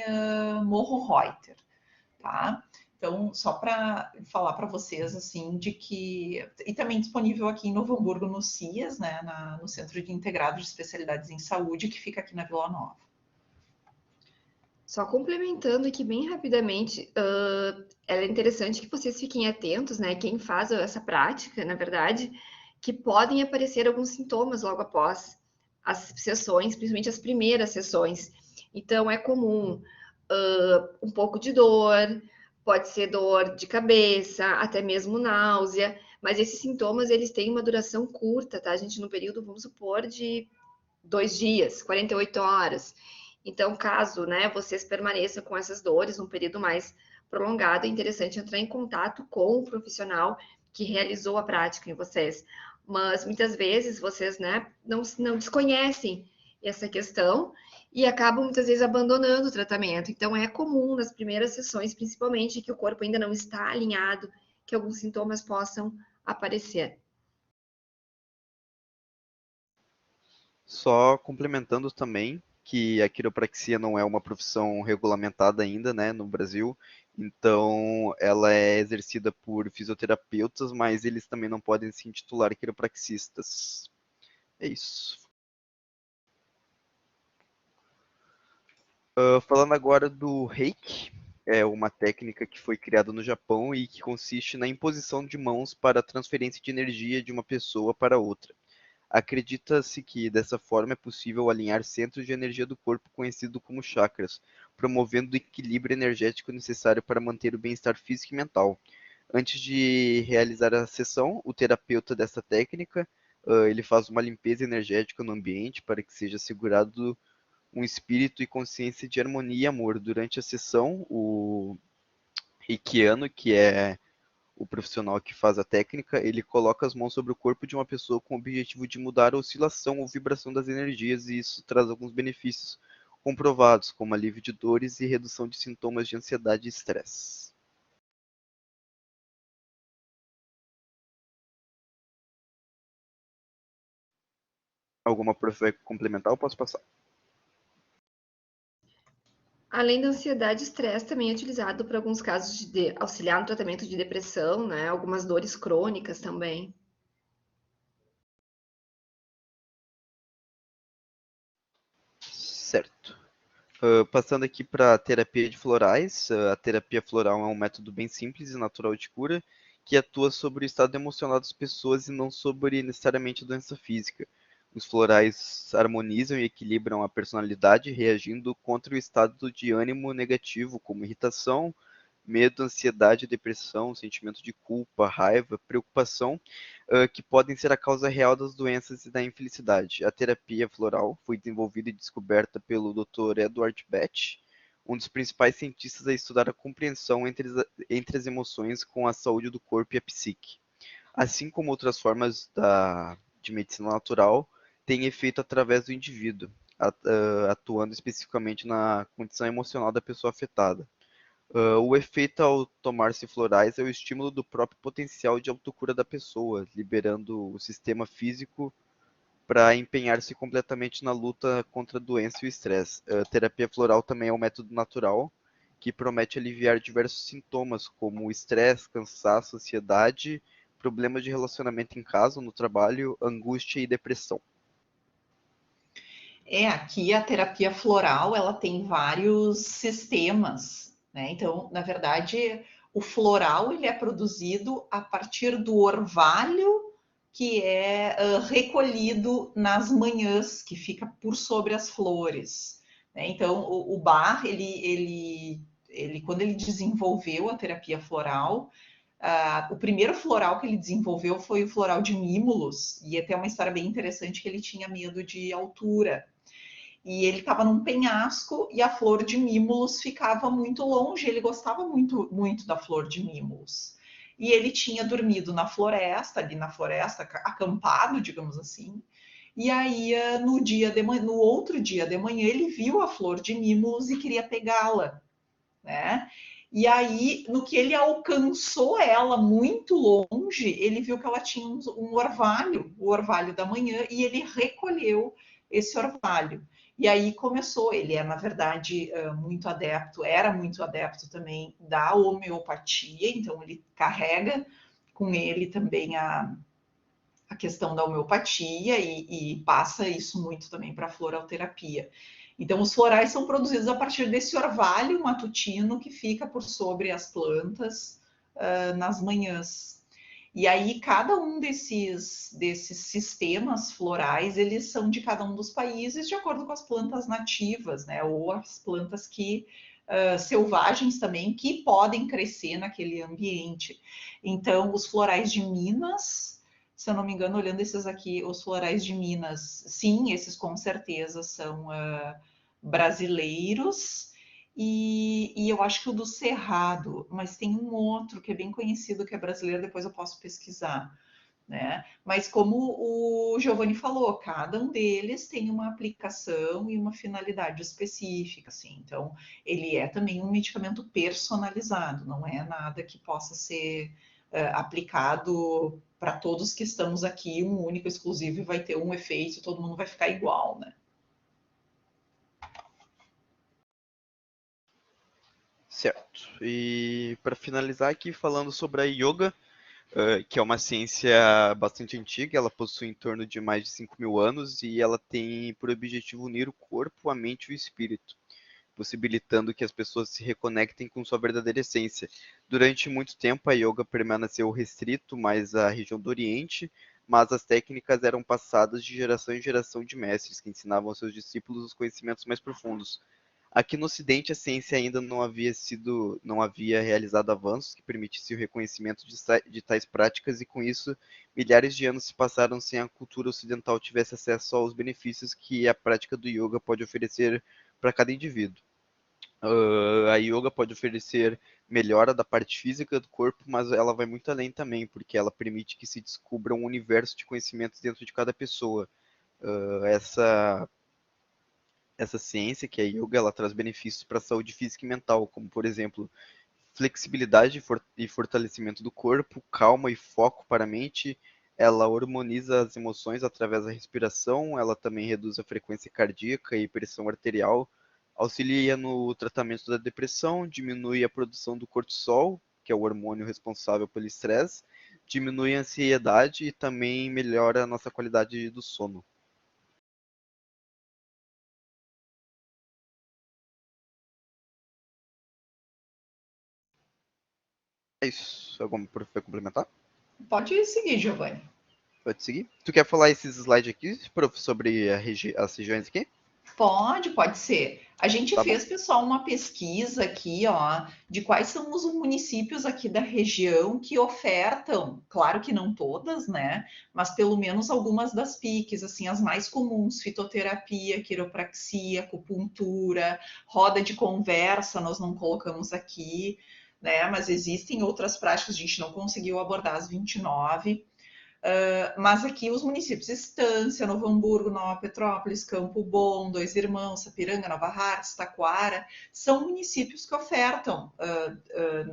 Morro Reuter, tá? Então, só para falar para vocês, assim, de que... E também disponível aqui em Novo Hamburgo, no CIAS, né, no Centro de Integrado de Especialidades em Saúde, que fica aqui na Vila Nova. Só complementando aqui bem rapidamente, é interessante que vocês fiquem atentos, né? Quem faz essa prática, na verdade, que podem aparecer alguns sintomas logo após as sessões, principalmente as primeiras sessões. Então, é comum um pouco de dor, pode ser dor de cabeça, até mesmo náusea, mas esses sintomas, eles têm uma duração curta, tá, gente? No período, vamos supor, de 2 dias, 48 horas. Então, caso, né, vocês permaneçam com essas dores um período mais prolongado, é interessante entrar em contato com o profissional que realizou a prática em vocês. Mas muitas vezes vocês, né, não desconhecem essa questão e acabam muitas vezes abandonando o tratamento. Então, é comum nas primeiras sessões, principalmente, que o corpo ainda não está alinhado, que alguns sintomas possam aparecer. Só complementando também que a quiropraxia não é uma profissão regulamentada ainda, né, no Brasil. Então, ela é exercida por fisioterapeutas, mas eles também não podem se intitular quiropraxistas. É isso. Falando agora do Reiki, é uma técnica que foi criada no Japão e que consiste na imposição de mãos para a transferência de energia de uma pessoa para outra. Acredita-se que dessa forma é possível alinhar centros de energia do corpo conhecido como chakras, promovendo o equilíbrio energético necessário para manter o bem-estar físico e mental. Antes de realizar a sessão, o terapeuta dessa técnica, ele faz uma limpeza energética no ambiente para que seja assegurado um espírito e consciência de harmonia e amor. Durante a sessão, o reikiano, que é o profissional que faz a técnica, ele coloca as mãos sobre o corpo de uma pessoa com o objetivo de mudar a oscilação ou vibração das energias, e isso traz alguns benefícios comprovados, como alívio de dores e redução de sintomas de ansiedade e estresse. Alguma prof vai complementar ou posso passar? Além da ansiedade, estresse também é utilizado para alguns casos de auxiliar no tratamento de depressão, né? Algumas dores crônicas também. Certo. Passando aqui para a terapia de florais, a terapia floral é um método bem simples e natural de cura que atua sobre o estado emocional das pessoas e não sobre necessariamente a doença física. Os florais harmonizam e equilibram a personalidade, reagindo contra o estado de ânimo negativo, como irritação, medo, ansiedade, depressão, sentimento de culpa, raiva, preocupação, que podem ser a causa real das doenças e da infelicidade. A terapia floral foi desenvolvida e descoberta pelo Dr. Edward Beth, um dos principais cientistas a estudar a compreensão entre as emoções com a saúde do corpo e a psique. Assim como outras formas de medicina natural, tem efeito através do indivíduo, atuando especificamente na condição emocional da pessoa afetada. O efeito ao tomar-se florais é o estímulo do próprio potencial de autocura da pessoa, liberando o sistema físico para empenhar-se completamente na luta contra a doença e o estresse. A terapia floral também é um método natural que promete aliviar diversos sintomas, como estresse, cansaço, ansiedade, problemas de relacionamento em casa, no trabalho, angústia e depressão. Aqui a terapia floral, ela tem vários sistemas, né? Então, na verdade, o floral ele é produzido a partir do orvalho que é recolhido nas manhãs, que fica por sobre as flores, né? Então, o Bach, quando ele desenvolveu a terapia floral, o primeiro floral que ele desenvolveu foi o floral de Mimulus, e até uma história bem interessante que ele tinha medo de altura. E ele estava num penhasco e a flor de Mimulus ficava muito longe. Ele gostava muito, muito da flor de Mimulus. E ele tinha dormido na floresta, ali na floresta, acampado, digamos assim. E aí, no outro dia de manhã, ele viu a flor de mimos e queria pegá-la, né? E aí, no que ele alcançou ela muito longe, ele viu que ela tinha um orvalho, o orvalho da manhã, e ele recolheu esse orvalho. E aí começou, ele é, na verdade, muito adepto, era muito adepto também da homeopatia, então ele carrega com ele também a questão da homeopatia e passa isso muito também para a floralterapia. Então, os florais são produzidos a partir desse orvalho matutino que fica por sobre as plantas nas manhãs. E aí, cada um desses sistemas florais, eles são de cada um dos países de acordo com as plantas nativas, né? Ou as plantas que selvagens também, que podem crescer naquele ambiente. Então, os florais de Minas, se eu não me engano, olhando esses aqui, os florais de Minas, sim, esses com certeza são brasileiros. E eu acho que o do Cerrado, mas tem um outro que é bem conhecido que é brasileiro, depois eu posso pesquisar, né? Mas como o Giovanni falou, cada um deles tem uma aplicação e uma finalidade específica, assim. Então, ele é também um medicamento personalizado, não é nada que possa ser aplicado para todos que estamos aqui, um único, exclusivo, e vai ter um efeito, todo mundo vai ficar igual, né? Certo. E para finalizar aqui, falando sobre a yoga, que é uma ciência bastante antiga, ela possui em torno de mais de 5.000 anos e ela tem por objetivo unir o corpo, a mente e o espírito, possibilitando que as pessoas se reconectem com sua verdadeira essência. Durante muito tempo, a yoga permaneceu restrito mais à região do Oriente, mas as técnicas eram passadas de geração em geração de mestres que ensinavam aos seus discípulos os conhecimentos mais profundos. Aqui no Ocidente, a ciência ainda não havia realizado avanços que permitissem o reconhecimento de tais práticas e, com isso, milhares de anos se passaram sem a cultura ocidental tivesse acesso aos benefícios que a prática do yoga pode oferecer para cada indivíduo. A yoga pode oferecer melhora da parte física do corpo, mas ela vai muito além também, porque ela permite que se descubra um universo de conhecimentos dentro de cada pessoa. Essa ciência, que é a yoga, ela traz benefícios para a saúde física e mental, como, por exemplo, flexibilidade e fortalecimento do corpo, calma e foco para a mente. Ela harmoniza as emoções através da respiração, ela também reduz a frequência cardíaca e pressão arterial, auxilia no tratamento da depressão, diminui a produção do cortisol, que é o hormônio responsável pelo estresse, diminui a ansiedade e também melhora a nossa qualidade do sono. É isso. Alguma prof vai complementar? Pode seguir, Giovanni. Pode seguir. Tu quer falar esses slides aqui, prof, sobre as regiões aqui? Pode ser. A gente Tá bom. fez, pessoal, uma pesquisa aqui, ó, de quais são os municípios aqui da região que ofertam, claro que não todas, né, mas pelo menos algumas das PICs, assim, as mais comuns, fitoterapia, quiropraxia, acupuntura, roda de conversa, nós não colocamos aqui, né, mas existem outras práticas, a gente não conseguiu abordar as 29. Mas aqui os municípios Estância, Novo Hamburgo, Nova Petrópolis, Campo Bom, Dois Irmãos, Sapiranga, Nova Hartz, Taquara, são municípios que ofertam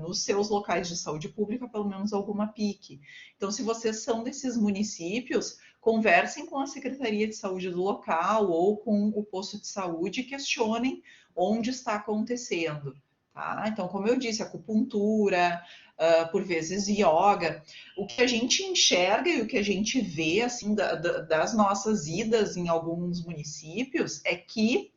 nos seus locais de saúde pública pelo menos alguma PIC. Então, se vocês são desses municípios, conversem com a Secretaria de Saúde do local ou com o posto de saúde e questionem onde está acontecendo. Tá? Então, como eu disse, acupuntura, por vezes yoga. O que a gente enxerga e o que a gente vê assim das nossas idas em alguns municípios é que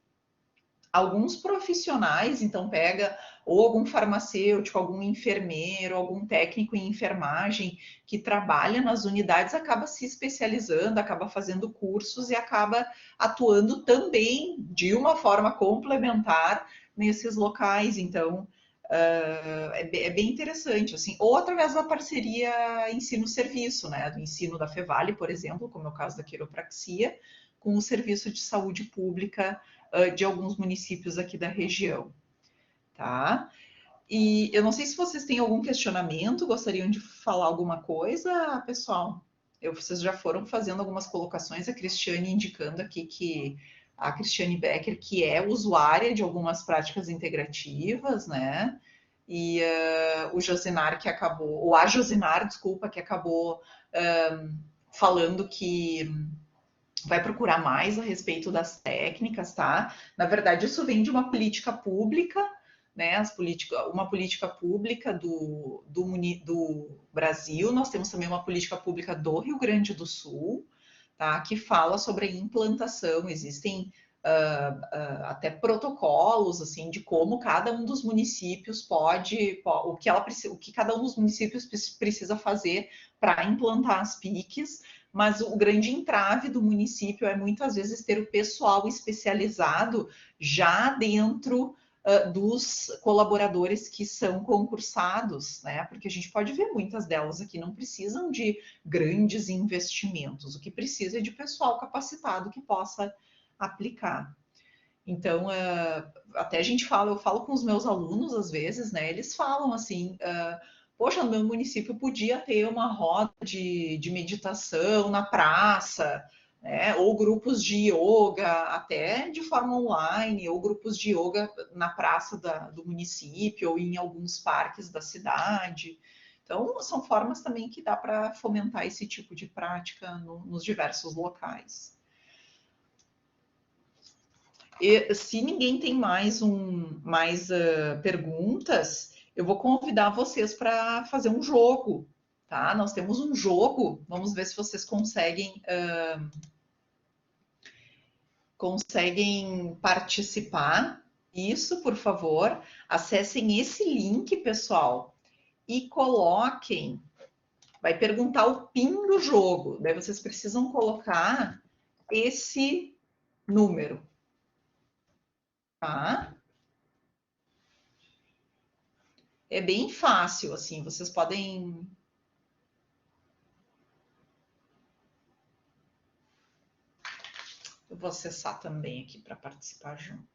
alguns profissionais, então pega ou algum farmacêutico, algum enfermeiro, algum técnico em enfermagem que trabalha nas unidades, acaba se especializando, acaba fazendo cursos e acaba atuando também de uma forma complementar nesses locais. Então, é bem interessante, assim, ou através da parceria ensino-serviço, né, do ensino da Fevale, por exemplo, como é o caso da quiropraxia, com o serviço de saúde pública de alguns municípios aqui da região, tá? E eu não sei se vocês têm algum questionamento, gostariam de falar alguma coisa, pessoal? Vocês já foram fazendo algumas colocações, a Cristiane indicando aqui que a Cristiane Becker, que é usuária de algumas práticas integrativas, né? E o Josinar que acabou, ou a Josinar, desculpa, que acabou falando que vai procurar mais a respeito das técnicas, tá? Na verdade, isso vem de uma política pública, né? Uma política pública do Brasil. Nós temos também uma política pública do Rio Grande do Sul, tá? Que fala sobre a implantação. Existem até protocolos assim de como cada um dos municípios pode, o que cada um dos municípios precisa fazer para implantar as PICs. Mas o grande entrave do município é muitas vezes ter o pessoal especializado já dentro dos colaboradores que são concursados, né? Porque a gente pode ver muitas delas aqui não precisam de grandes investimentos, o que precisa é de pessoal capacitado que possa aplicar. Então, até a gente fala, eu falo com os meus alunos às vezes, né? Eles falam assim, poxa, no meu município podia ter uma roda de meditação na praça, né? Ou grupos de yoga, até de forma online, ou grupos de yoga na praça do município, ou em alguns parques da cidade. Então, são formas também que dá para fomentar esse tipo de prática nos diversos locais. E, se ninguém tem mais perguntas, eu vou convidar vocês para fazer um jogo, tá? Nós temos um jogo, vamos ver se vocês conseguem participar. Isso, por favor, acessem esse link, pessoal, e coloquem. Vai perguntar o PIN do jogo, daí vocês precisam colocar esse número. Tá? É bem fácil, assim, vocês podem... Eu vou acessar também aqui para participar junto.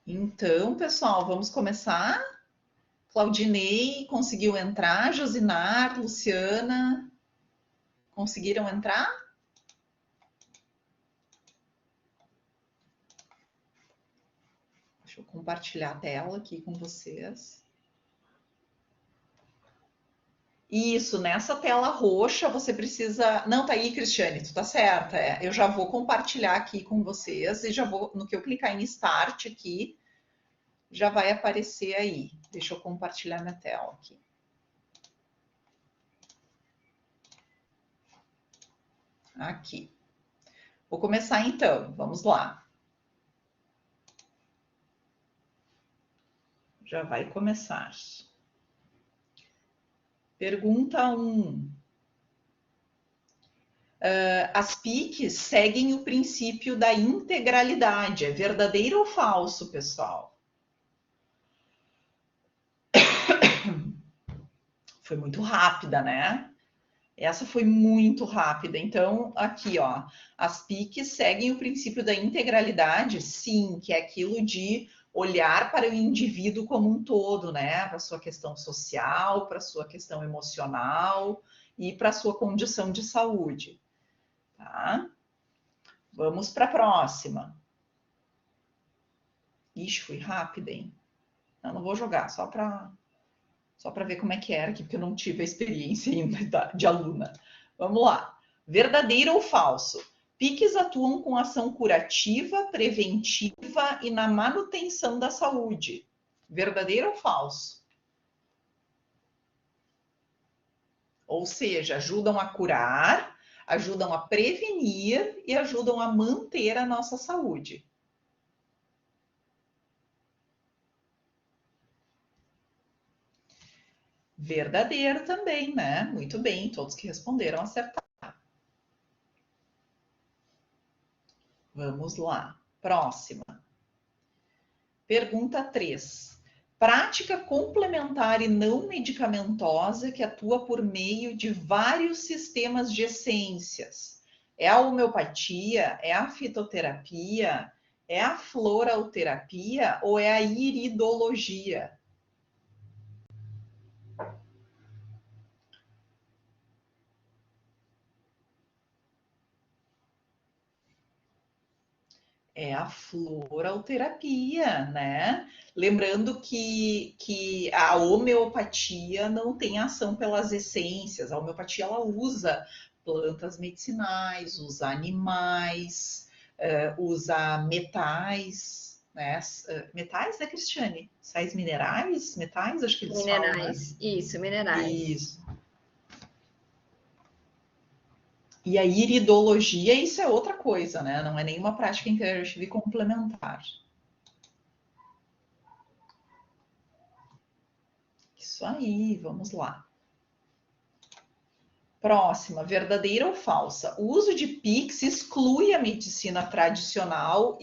Então, pessoal, vamos começar? Claudinei conseguiu entrar, Josinar, Luciana, conseguiram entrar? Deixa eu compartilhar a tela aqui com vocês. Isso, nessa tela roxa você precisa... Não, tá aí, Cristiane, tu tá certa. Eu já vou compartilhar aqui com vocês e já vou, no que eu clicar em Start aqui, já vai aparecer aí. Deixa eu compartilhar minha tela aqui. Aqui. Vou começar então, vamos lá. Já vai começar. Pergunta 1. As PICs seguem o princípio da integralidade. É verdadeiro ou falso, pessoal? Foi muito rápida, né? Essa foi muito rápida. Então, aqui, ó, as PICs seguem o princípio da integralidade, sim, que é aquilo de olhar para o indivíduo como um todo, né? Para a sua questão social, para a sua questão emocional e para a sua condição de saúde. Tá? Vamos para a próxima. Ixi, fui rápida, hein? Não vou jogar, só para ver como é que era aqui, porque eu não tive a experiência ainda de aluna. Vamos lá. Verdadeiro ou falso? PICs atuam com ação curativa, preventiva e na manutenção da saúde. Verdadeiro ou falso? Ou seja, ajudam a curar, ajudam a prevenir e ajudam a manter a nossa saúde. Verdadeiro também, né? Muito bem, todos que responderam acertaram. Vamos lá, próxima. Pergunta 3. Prática complementar e não medicamentosa que atua por meio de vários sistemas de essências. É a homeopatia? É a fitoterapia? É a floralterapia ou é a iridologia? É a floralterapia, né? Lembrando que a homeopatia não tem ação pelas essências. A homeopatia ela usa plantas medicinais, usa animais, usa metais, né? Metais, né, Cristiane? Sais minerais? Metais, acho que eles falam, né? Isso, minerais. Isso. E a iridologia, isso é outra coisa, né? Não é nenhuma prática interativa e complementar. Isso aí, vamos lá. Próxima, verdadeira ou falsa? O uso de Pix exclui a medicina tradicional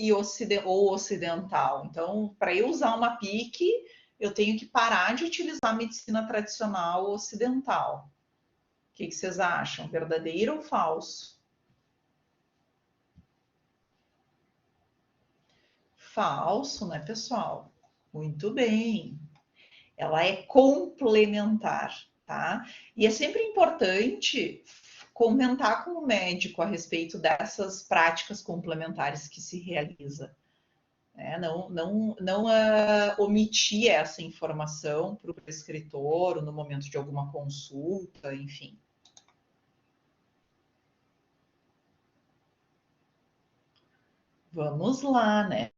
ou ocidental. Então, para eu usar uma PIC, eu tenho que parar de utilizar a medicina tradicional ou ocidental. O que vocês acham? Verdadeiro ou falso? Falso, né, pessoal? Muito bem. Ela é complementar, tá? E é sempre importante comentar com o médico a respeito dessas práticas complementares que se realiza. Né? Não omitir essa informação para o prescritor no momento de alguma consulta, enfim. Vamos lá, né?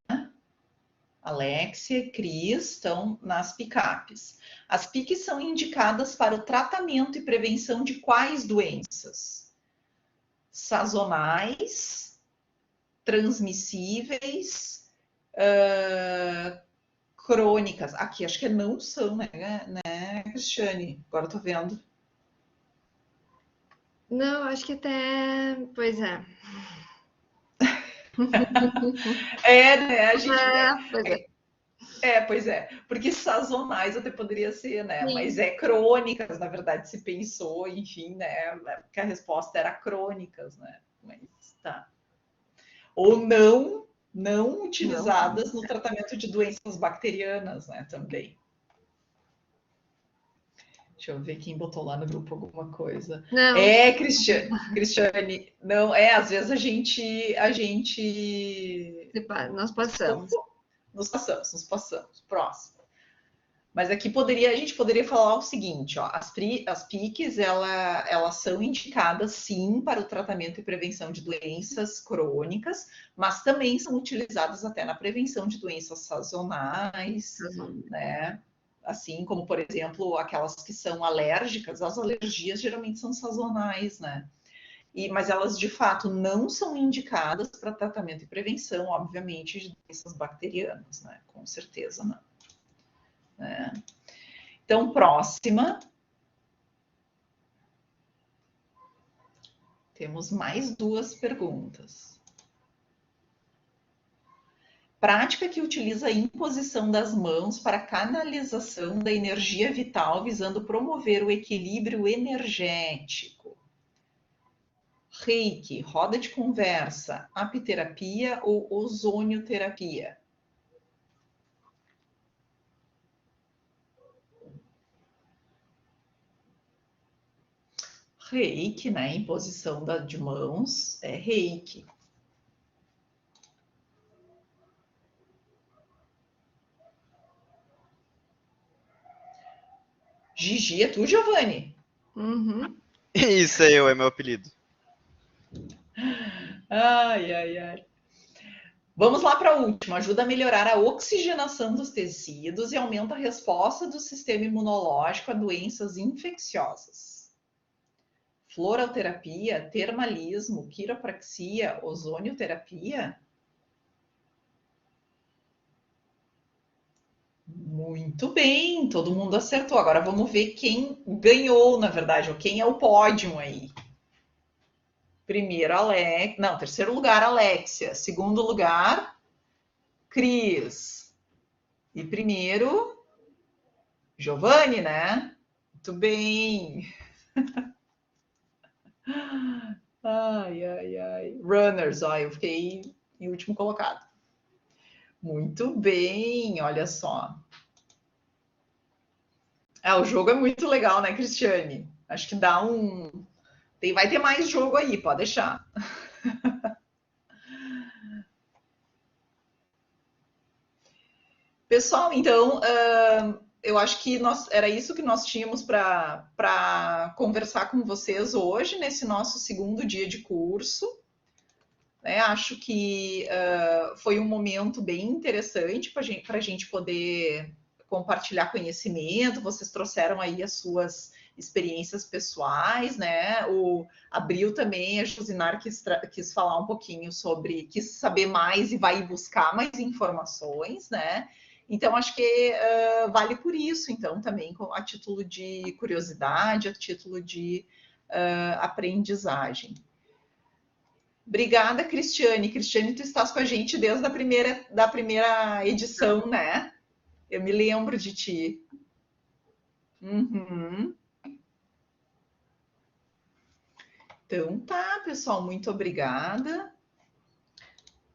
Alexia e Cris estão nas picapes. As PICs são indicadas para o tratamento e prevenção de quais doenças? Sazonais, transmissíveis, crônicas. Aqui acho que não são, né, Cristiane? Agora eu tô vendo. Não, acho que até. Pois é. Né? A gente. Pois é. Pois é, porque sazonais até poderia ser, né? Sim. Mas crônicas, na verdade, se pensou, enfim, né? Que a resposta era crônicas, né? Mas tá. Ou não utilizadas no tratamento de doenças bacterianas, né? Também. Deixa eu ver quem botou lá no grupo alguma coisa. Não. Cristiane, não, às vezes a gente Nós passamos. Nos passamos. Próximo. Mas aqui a gente poderia falar o seguinte, ó, as PICs, elas são indicadas sim para o tratamento e prevenção de doenças crônicas, mas também são utilizadas até na prevenção de doenças sazonais, né? Assim como, por exemplo, aquelas que são alérgicas, as alergias geralmente são sazonais, né? Mas elas, de fato, não são indicadas para tratamento e prevenção, obviamente, de doenças bacterianas, né? Com certeza não. Né? Então, próxima. Temos mais 2 perguntas. Prática que utiliza a imposição das mãos para canalização da energia vital, visando promover o equilíbrio energético. Reiki, roda de conversa, apiterapia ou ozonioterapia? Reiki, né? Imposição de mãos é reiki. Gigi, é tu, Giovanni? Uhum. Isso aí é meu apelido. Ai. Vamos lá para a última. Ajuda a melhorar a oxigenação dos tecidos e aumenta a resposta do sistema imunológico a doenças infecciosas. floralterapia, termalismo, quiropraxia, ozonioterapia? Muito bem, todo mundo acertou. Agora vamos ver quem ganhou, na verdade, ou quem é o pódio aí. Primeiro, Alex. Não, terceiro lugar, Alexia. Segundo lugar, Cris. E primeiro, Giovanni, né? Muito bem. Ai, ai, ai. Runners, ó, eu fiquei em último colocado. Muito bem, olha só. O jogo é muito legal, né, Cristiane? Acho que dá um. Vai ter mais jogo aí, pode deixar. Pessoal, então, eu acho que era isso que nós tínhamos para conversar com vocês hoje, nesse nosso segundo dia de curso. Né? Acho que foi um momento bem interessante para a gente poder compartilhar conhecimento. Vocês trouxeram aí as suas experiências pessoais, né? O Abril também, a Josinar quis falar um pouquinho quis saber mais e vai buscar mais informações, né? Então, acho que vale por isso, então, também a título de curiosidade, a título de aprendizagem. Obrigada, Cristiane. Cristiane, tu estás com a gente desde da primeira edição, né? Eu me lembro de ti. Uhum. Então tá, pessoal, muito obrigada.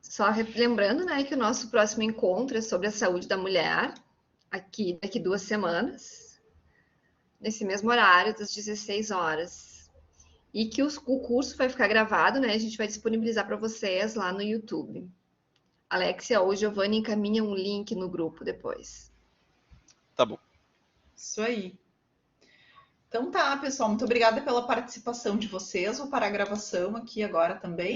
Só lembrando, né, que o nosso próximo encontro é sobre a saúde da mulher, aqui daqui 2 semanas, nesse mesmo horário, das 16 horas. E que o curso vai ficar gravado, né? A gente vai disponibilizar para vocês lá no YouTube. Alexia ou Giovanni encaminha um link no grupo depois. Tá bom. Isso aí. Então tá, pessoal, muito obrigada pela participação de vocês. Vou parar a gravação aqui agora também.